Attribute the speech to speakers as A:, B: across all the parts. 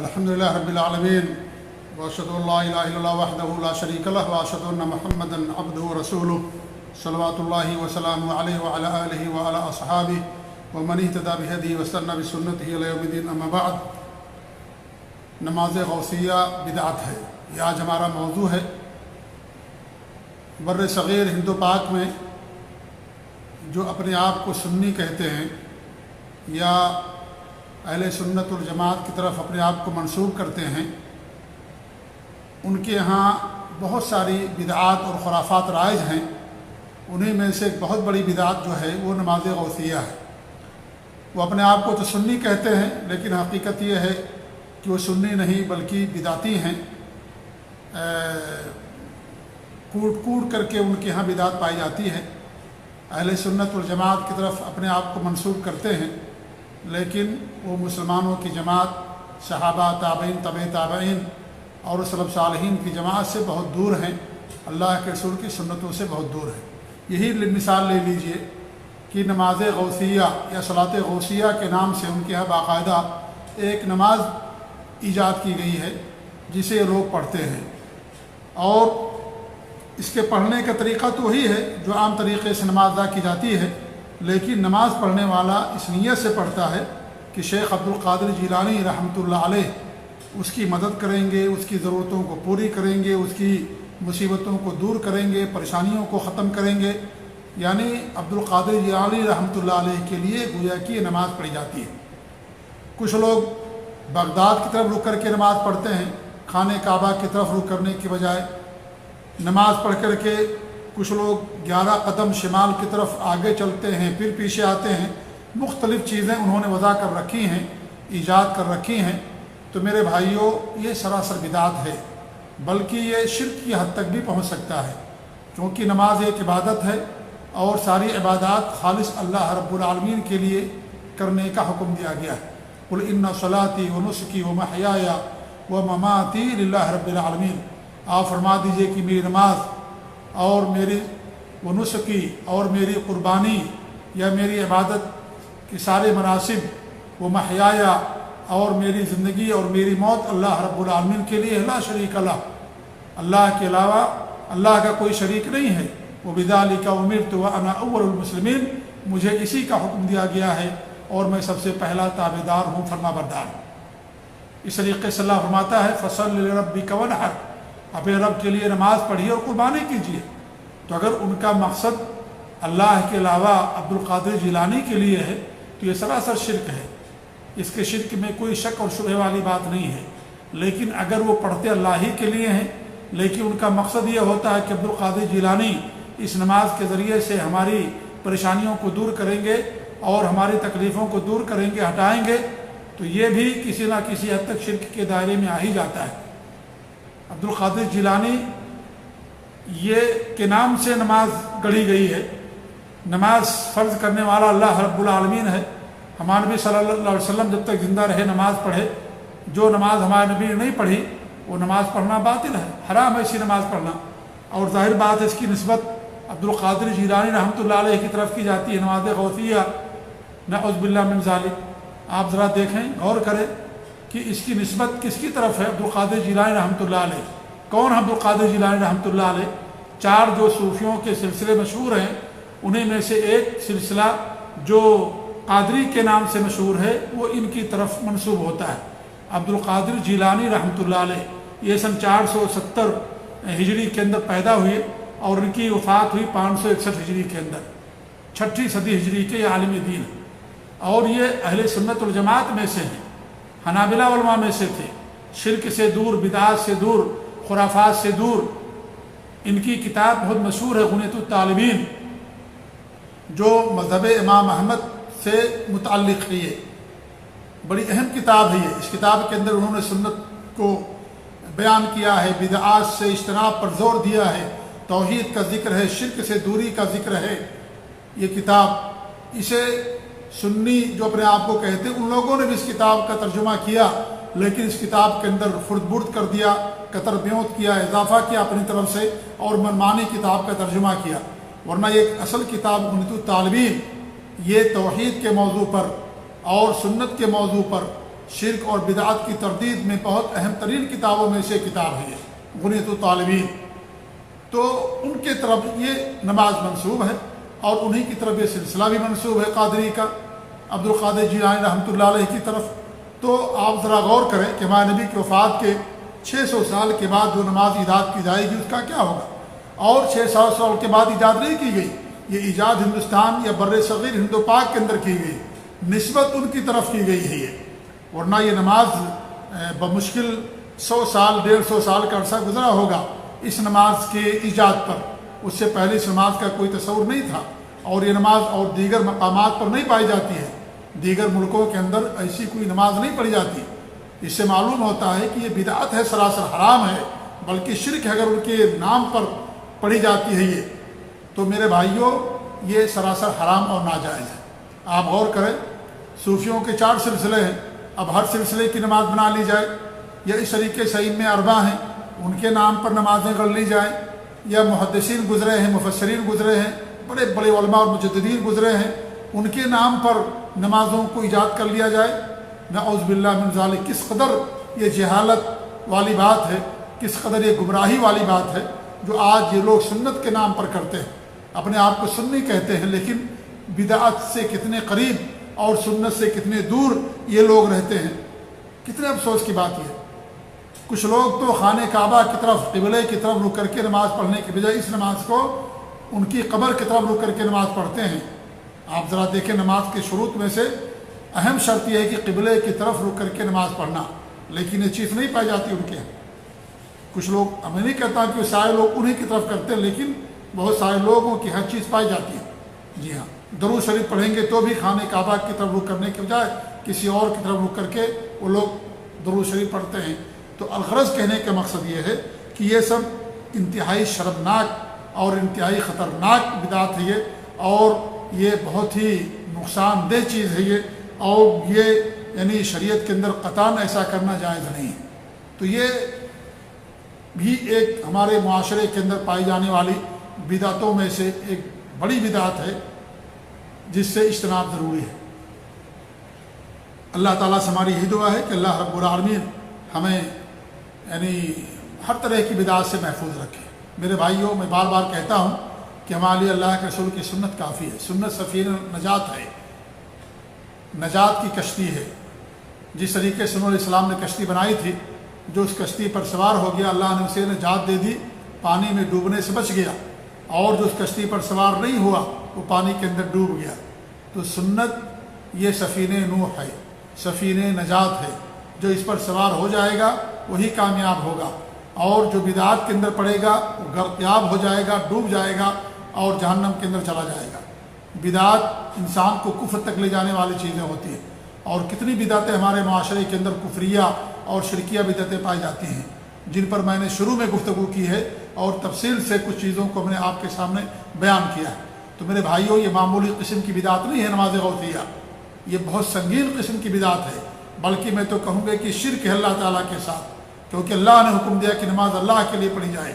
A: الحمدللہ رب العالمین واشهد ان لا الہ الا اللہ وحدہ لا شریک لہ واشهد ان محمدا عبدہ ورسولہ صلوات اللہ وسلامہ علیہ وعلی آلہ وعلی اصحابہ ومن اہتدی بہدیہ واستنى بسنتہ الی یوم الدین. اما بعد. نماز غوثیہ بدعت ہے، یہ آج ہمارا موضوع ہے. بر صغیر ہند و پاک میں جو اپنے آپ کو سنی کہتے ہیں یا اہل سنت والجماعت کی طرف اپنے آپ کو منسوب کرتے ہیں، ان کے ہاں بہت ساری بدعات اور خرافات رائج ہیں. انہیں میں سے ایک بہت بڑی بدعت جو ہے وہ نماز غوثیہ ہے. وہ اپنے آپ کو تو سنی کہتے ہیں، لیکن حقیقت یہ ہے کہ وہ سنی نہیں بلکہ بدعتی ہیں. کوٹ کوٹ کر کے ان کے ہاں بدعت پائی جاتی ہے. اہل سنت والجماعت کی طرف اپنے آپ کو منسوب کرتے ہیں، لیکن وہ مسلمانوں کی جماعت، صحابہ، تابعین، تبع تابعین اور سلف صالحین کی جماعت سے بہت دور ہیں، اللہ کے رسول کی سنتوں سے بہت دور ہیں. یہی مثال لے لیجئے کہ نماز غوثیہ یا صلاۃ غوثیہ کے نام سے ان کے یہاں باقاعدہ ایک نماز ایجاد کی گئی ہے جسے لوگ پڑھتے ہیں، اور اس کے پڑھنے کا طریقہ تو وہی ہے جو عام طریقے سے نماز ادا کی جاتی ہے، لیکن نماز پڑھنے والا اس نیت سے پڑھتا ہے کہ شیخ عبد القادر جیلانی رحمۃ اللہ علیہ اس کی مدد کریں گے، اس کی ضرورتوں کو پوری کریں گے، اس کی مصیبتوں کو دور کریں گے، پریشانیوں کو ختم کریں گے. یعنی عبد القادر جیلانی رحمۃ اللہ علیہ کے لیے گویا کہ یہ نماز پڑھی جاتی ہے. کچھ لوگ بغداد کی طرف رک کر کے نماز پڑھتے ہیں، خانہ کعبہ کی طرف رک کرنے کی بجائے. نماز پڑھ کر کے کچھ لوگ 11 قدم شمال کی طرف آگے چلتے ہیں، پھر پیچھے آتے ہیں. مختلف چیزیں انہوں نے وضع کر رکھی ہیں، ایجاد کر رکھی ہیں. تو میرے بھائیوں، یہ سراسر بدعت ہے، بلکہ یہ شرک کی حد تک بھی پہنچ سکتا ہے، کیونکہ نماز ایک عبادت ہے اور ساری عبادات خالص اللہ رب العالمین کے لیے کرنے کا حکم دیا گیا ہے. قل ان صلاتی و نسکی و محیای و مماتی للہ رب العالمین. آپ فرما دیجئے کہ میری نماز اور میری و نسکی اور میری قربانی یا میری عبادت کے سارے مناسب و محیای اور میری زندگی اور میری موت اللہ رب العالمین کے لیے، لا شریک لہ، اللہ کے علاوہ اللہ کا کوئی شریک نہیں ہے. وبذالک امرت وانا اول المسلمین. مجھے اسی کا حکم دیا گیا ہے اور میں سب سے پہلا تابعدار ہوں، فرما بردار ہوں. اس طریقے سے اللہ فرماتا ہے فصل لربک وانحر، اپنے رب کے لیے نماز پڑھیے اور قربانی کیجیے. تو اگر ان کا مقصد اللہ کے علاوہ عبد القادر جیلانی کے لیے ہے تو یہ سراسر شرک ہے. اس کے شرک میں کوئی شک اور شبہ والی بات نہیں ہے. لیکن اگر وہ پڑھتے اللہ ہی کے لیے ہیں، لیکن ان کا مقصد یہ ہوتا ہے کہ عبد القادر جیلانی اس نماز کے ذریعے سے ہماری پریشانیوں کو دور کریں گے اور ہماری تکلیفوں کو دور کریں گے، ہٹائیں گے، تو یہ بھی کسی نہ کسی حد تک شرک کے دائرے میں آ ہی جاتا ہے. عبد القادر جیلانی یہ کے نام سے نماز گڑھی گئی ہے. نماز فرض کرنے والا اللہ رب العالمین ہے. ہمارے نبی صلی اللہ علیہ وسلم جب تک زندہ رہے نماز پڑھے. جو نماز ہمارے نبی نے نہیں پڑھی وہ نماز پڑھنا باطل ہے، حرام ہے ایسی نماز پڑھنا. اور ظاہر بات ہے اس کی نسبت عبد القادر جیلانی رحمۃ اللہ علیہ کی طرف کی جاتی ہے، نماز غوثیہ، نعوذ باللہ من ذالک. آپ ذرا دیکھیں، غور کریں کہ اس کی نسبت کس کی طرف ہے. عبد القادر جیلانی رحمۃ اللہ علیہ. کون عبد القادر جیلانی رحمۃ اللہ علیہ؟ 4 جو صوفیوں کے سلسلے مشہور ہیں انہیں میں سے ایک سلسلہ جو قادری کے نام سے مشہور ہے وہ ان کی طرف منسوب ہوتا ہے. عبد القادر جیلانی رحمۃ اللہ علیہ یہ سن 470 ہجری کے اندر پیدا ہوئے اور ان کی وفات ہوئی 561 ہجری کے اندر. 6ٹھی صدی ہجری کے یہ عالم دین ہیں اور یہ اہل سنت والجماعت میں سے ہیں، حنابلہ علماء میں سے تھے. شرک سے دور، بدعات سے دور، خرافات سے دور. ان کی کتاب بہت مشہور ہے غنیۃ الطالبین، جو مذہب امام احمد سے متعلق ہے. یہ بڑی اہم کتاب ہے. اس کتاب کے اندر انہوں نے سنت کو بیان کیا ہے، بدعات سے اجتناب پر زور دیا ہے، توحید کا ذکر ہے، شرک سے دوری کا ذکر ہے. یہ کتاب اسے سنی جو اپنے آپ کو کہتے ہیں ان لوگوں نے بھی اس کتاب کا ترجمہ کیا، لیکن اس کتاب کے اندر خرد برد کر دیا، قطر بیوت کیا، اضافہ کیا اپنی طرف سے اور منمانی کتاب کا ترجمہ کیا. ورنہ یہ اصل کتاب غنیۃ الطالبین یہ توحید کے موضوع پر اور سنت کے موضوع پر شرک اور بدعت کی تردید میں بہت اہم ترین کتابوں میں سے کتاب ہے یہ غنیۃ الطالبین۔ تو ان کے طرف یہ نماز منسوب ہے اور انہی کی طرف یہ سلسلہ بھی منسوب ہے قادری کا، عبد القادر جیلانی رحمۃ اللہ علیہ کی طرف۔ تو آپ ذرا غور کریں کہ ہمارے نبی کی وفات کے 600 سال کے بعد جو نماز ایجاد کی جائے گی اس کا کیا ہوگا، اور 600 سال کے بعد ایجاد نہیں کی گئی، یہ ایجاد ہندوستان یا بر صغیر ہند و پاک کے اندر کی گئی، نسبت ان کی طرف کی گئی ہے یہ، ورنہ یہ نماز بمشکل 100 سال 150 سال کا عرصہ گزرا ہوگا اس نماز کے ایجاد پر۔ اس سے پہلے اس نماز کا کوئی تصور نہیں تھا، اور یہ نماز اور دیگر مقامات پر نہیں پائی جاتی ہے، دیگر ملکوں کے اندر ایسی کوئی نماز نہیں پڑھی جاتی۔ اس سے معلوم ہوتا ہے کہ یہ بدعت ہے، سراسر حرام ہے، بلکہ شرک ہے اگر ان کے نام پر پڑھی جاتی ہے یہ، تو میرے بھائیوں یہ سراسر حرام اور ناجائز ہے۔ آپ غور کریں، صوفیوں کے 4 سلسلے ہیں، اب ہر سلسلے کی نماز بنا لی جائے، یا اس طریقے سے ائمہ اربعہ ہیں ان کے نام پر نمازیں گڑھ لی جائیں، یا محدثین گزرے ہیں، مفسرین گزرے ہیں، بڑے بڑے علماء اور مجددین گزرے ہیں، ان کے نام پر نمازوں کو ایجاد کر لیا جائے، نعوذ باللہ من ذالک۔ کس قدر یہ جہالت والی بات ہے، کس قدر یہ گمراہی والی بات ہے جو آج یہ لوگ سنت کے نام پر کرتے ہیں، اپنے آپ کو سنی کہتے ہیں، لیکن بدعت سے کتنے قریب اور سنت سے کتنے دور یہ لوگ رہتے ہیں۔ کتنے افسوس کی بات یہ ہے، کچھ لوگ تو خانہ کعبہ کی طرف، قبلے کی طرف رک کر کے نماز پڑھنے کے بجائے اس نماز کو ان کی قبر کی طرف رک کر کے نماز پڑھتے ہیں۔ آپ ذرا دیکھیں، نماز کے شروط میں سے اہم شرط یہ ہے کہ قبلے کی طرف رک کر کے نماز پڑھنا، لیکن یہ چیز نہیں پائی جاتی ان کے یہاں۔ کچھ لوگ، میں نہیں کہتا کہ سارے لوگ انہی کی طرف کرتے ہیں، لیکن بہت سارے لوگوں کی ہر چیز پائی جاتی ہے۔ جی ہاں، درود شریف پڑھیں گے تو بھی خانہ کعبہ کی طرف رک کرنے کے بجائے کسی اور کی طرف رک کر کے وہ لوگ درود شریف پڑھتے ہیں۔ تو الغرض کہنے کا مقصد یہ ہے کہ یہ سب انتہائی شرمناک اور انتہائی خطرناک بدعت ہے یہ، اور یہ بہت ہی نقصان دہ چیز ہے یہ، اور یہ یعنی شریعت کے اندر قطعاً ایسا کرنا جائز نہیں ہے۔ تو یہ بھی ایک ہمارے معاشرے کے اندر پائی جانے والی بدعتوں میں سے ایک بڑی بدعت ہے جس سے اجتناب ضروری ہے۔ اللہ تعالیٰ سے ہماری یہی دعا ہے کہ اللہ رب العالمین ہمیں یعنی ہر طرح کی بدعت سے محفوظ رکھے۔ میرے بھائیوں، میں بار بار کہتا ہوں کہ ہمارے لیے اللہ کے رسول کی سنت کافی ہے۔ سنت سفینہ نجات ہے، نجات کی کشتی ہے۔ جس طریقے سے انہوں نے اسلام نے کشتی بنائی تھی، جو اس کشتی پر سوار ہو گیا اللہ نے اسے نجات دے دی، پانی میں ڈوبنے سے بچ گیا، اور جو اس کشتی پر سوار نہیں ہوا وہ پانی کے اندر ڈوب گیا۔ تو سنت یہ سفینہ نوح ہے، سفینہ نجات ہے، جو اس پر سوار ہو جائے گا وہی کامیاب ہوگا، اور جو بدعات کے اندر پڑے گا وہ غرقیاب ہو جائے گا، ڈوب جائے گا اور جہنم کے اندر چلا جائے گا۔ بدعات انسان کو کفر تک لے جانے والی چیزیں ہوتی ہیں، اور کتنی بدعتیں ہمارے معاشرے کے اندر کفریہ اور شرکیہ بدعتیں پائی جاتی ہیں، جن پر میں نے شروع میں گفتگو کی ہے، اور تفصیل سے کچھ چیزوں کو میں نے آپ کے سامنے بیان کیا ہے۔ تو میرے بھائیوں، یہ معمولی قسم کی بدعت نہیں ہے نماز غوثیہ، یہ بہت سنگین قسم کی بدعت ہے، بلکہ میں تو کہوں گا کہ شرک ہے اللہ تعالیٰ کے ساتھ، کیونکہ اللہ نے حکم دیا کہ نماز اللہ کے لیے پڑھی جائے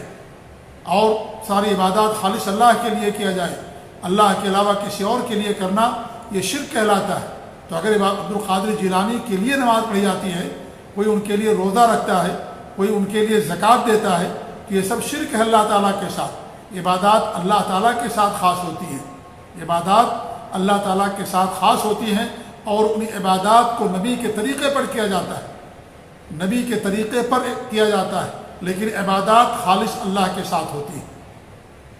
A: اور ساری عبادات خالص اللہ کے لیے کیا جائے، اللہ کے علاوہ کسی اور کے لیے کرنا یہ شرک کہلاتا ہے۔ تو اگر عبد القادر جیلانی کے لیے نماز پڑھی جاتی ہے، کوئی ان کے لیے روزہ رکھتا ہے، کوئی ان کے لیے زکوٰۃ دیتا ہے، تو یہ سب شرک ہے اللہ تعالیٰ کے ساتھ۔ عبادات اللہ تعالیٰ کے ساتھ خاص ہوتی ہیں، عبادات اللہ تعالیٰ کے ساتھ خاص ہوتی ہیں، اور ان عبادات کو نبی کے طریقے پر کیا جاتا ہے، نبی کے طریقے پر کیا جاتا ہے، لیکن عبادات خالص اللہ کے ساتھ ہوتی ہیں۔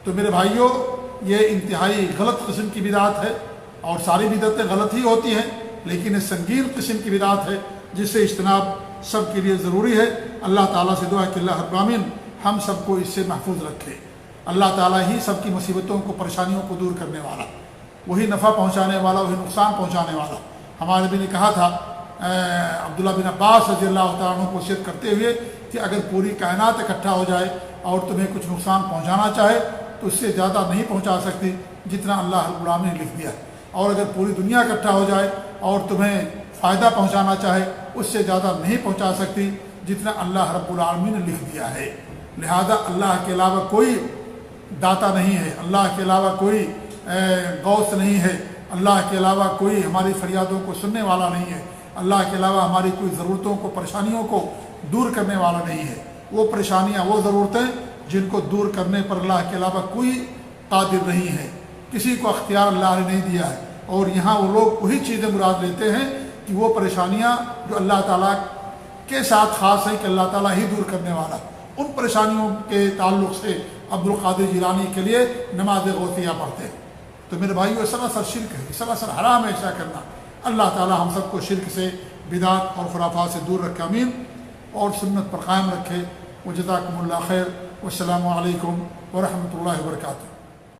A: تو میرے بھائیوں، یہ انتہائی غلط قسم کی بدعت ہے، اور ساری بدعتیں غلط ہی ہوتی ہیں، لیکن یہ سنگین قسم کی بدعت ہے جس سے اجتناب سب کے لیے ضروری ہے۔ اللہ تعالیٰ سے دعا ہے کہ اللہ رب العالمین ہم سب کو اس سے محفوظ رکھے۔ اللہ تعالیٰ ہی سب کی مصیبتوں کو، پریشانیوں کو دور کرنے والا، وہی نفع پہنچانے والا، وہی نقصان پہنچانے والا۔ ہمارے نبی نے کہا تھا عبداللہ بن عباس رضی اللہ تعالیٰ عنہ کو وصیت کرتے ہوئے کہ اگر پوری کائنات اکٹھا ہو جائے اور تمہیں کچھ نقصان پہنچانا چاہے تو اس سے زیادہ نہیں پہنچا سکتی جتنا اللہ رب العالمین نے لکھ دیا ہے، اور اگر پوری دنیا اکٹھا ہو جائے اور تمہیں فائدہ پہنچانا چاہے اس سے زیادہ نہیں پہنچا سکتی جتنا اللہ رب العالمین نے لکھ دیا ہے۔ لہذا اللہ کے علاوہ کوئی داتا نہیں ہے، اللہ کے علاوہ کوئی غوث نہیں ہے، اللہ کے علاوہ کوئی ہماری فریادوں کو سننے والا نہیں ہے، اللہ کے علاوہ ہماری کوئی ضرورتوں کو پریشانیوں کو دور کرنے والا نہیں ہے۔ وہ پریشانیاں وہ ضرورتیں جن کو دور کرنے پر اللہ کے علاوہ کوئی قادر نہیں ہے، کسی کو اختیار اللہ نے نہیں دیا ہے۔ اور یہاں وہ لوگ وہی چیزیں مراد لیتے ہیں کہ وہ پریشانیاں جو اللہ تعالیٰ کے ساتھ خاص ہے کہ اللہ تعالیٰ ہی دور کرنے والا، ان پریشانیوں کے تعلق سے عبد القادر جیلانی کے لیے نماز غوثیہ پڑھتے ہیں۔ تو میرے بھائیو یہ سراسر شرک ہے، یہ سراسر حرام ہے ایسا کرنا۔ اللہ تعالیٰ ہم سب کو شرک سے، بدعت اور خرافات سے دور رکھے، آمین، اور سنت پر قائم رکھے۔ وجزاکم اللہ خیر، والسلام علیکم ورحمۃ اللہ وبرکاتہ۔